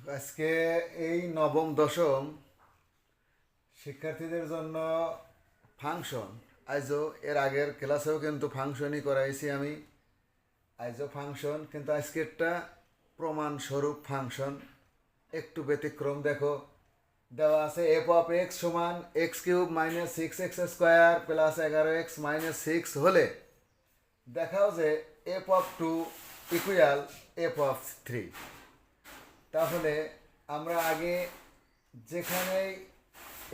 আজকে এই নবম দশম শিক্ষার্থীদের জন্য ফাংশন। আজও এর আগের ক্লাসেও কিন্তু ফাংশনই করাইছি আমি। আজও ফাংশন, কিন্তু আজকেরটা প্রমাণস্বরূপ ফাংশন, একটু ব্যতিক্রম। দেখো, দেওয়া আছে এফ অফ এক্স সমান x cube minus six x square plus 11x minus six হলে দেখাও যে f of two equal f of three. তাহলে আমরা আগে যেখানেই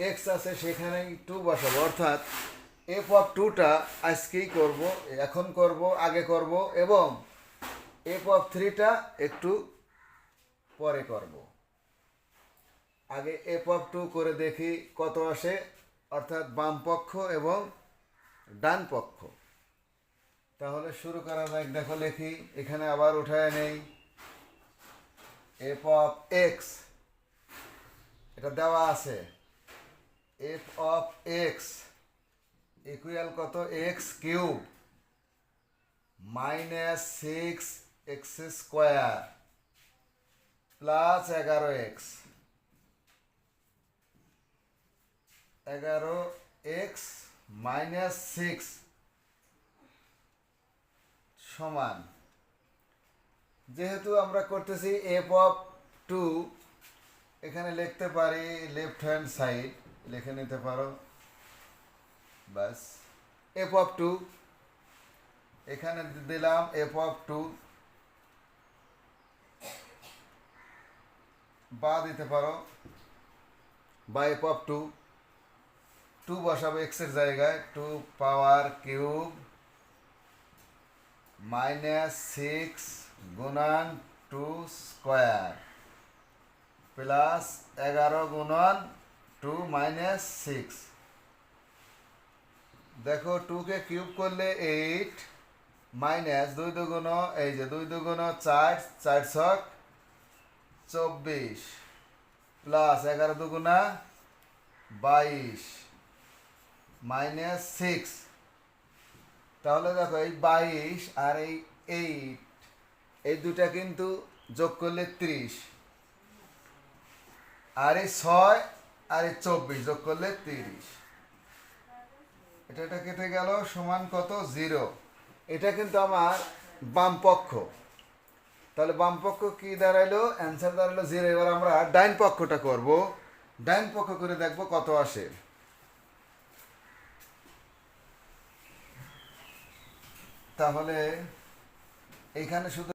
এক্স আছে সেখানেই টু বসাবো, অর্থাৎ এফ অফ টুটা আজকেই করব, এখন করব, আগে করব, এবং এফ অফ থ্রিটা একটু পরে করব। আগে এফ অফ টু করে দেখি কত আসে, অর্থাৎ বাম পক্ষ এবং ডান পক্ষ। তাহলে শুরু করা যাক। দেখো লিখি, এখানে আবার উঠায় নেই এফ অফ এক্স, এটা দেওয়া আছে এফ অফ এক্স ইকুয়াল কত, x cube minus six x square plus 11x, 11x minus six সমান, যেহেতু আমরা করতেছি এফ অফ টু, এখানে লিখতে পারি লেফট হ্যান্ড সাইড, লিখে নিতে পারো বাস। এফ অফ টু এখানে দিলাম এফ অফ টু, বা দিতে পারো বা এফ অফ টু, টু বসাবো এক্সের জায়গায়, two power cube minus six গুণন টু স্কোয়ার প্লাস 11 গুণন টু মাইনাস সিক্স। দেখো, টুকে কিউব করলে 8 মাইনাস 2 দুগুণ, এই যে 2 দুগুণ 4, 4 ছক 24 প্লাস 11 দুগুণা 22 মাইনাস সিক্স। তাহলে দেখো, এই 22 আর এই 8, এই দুটা কিন্তু যোগ করলে 30, আর এই 6 আর এই 24 যোগ করলে 30, এটা কেটে গেল, সমান কত, 0। এটা কিন্তু আমার বাম পক্ষ। তাহলে বাম পক্ষ কি দাঁড়াইলো, অ্যান্সার দাঁড়ালো 0। এবার আমরা ডাইন পক্ষটা করব, ডাইন পক্ষ করে দেখব কত আসে। তাহলে এইখানে শুধু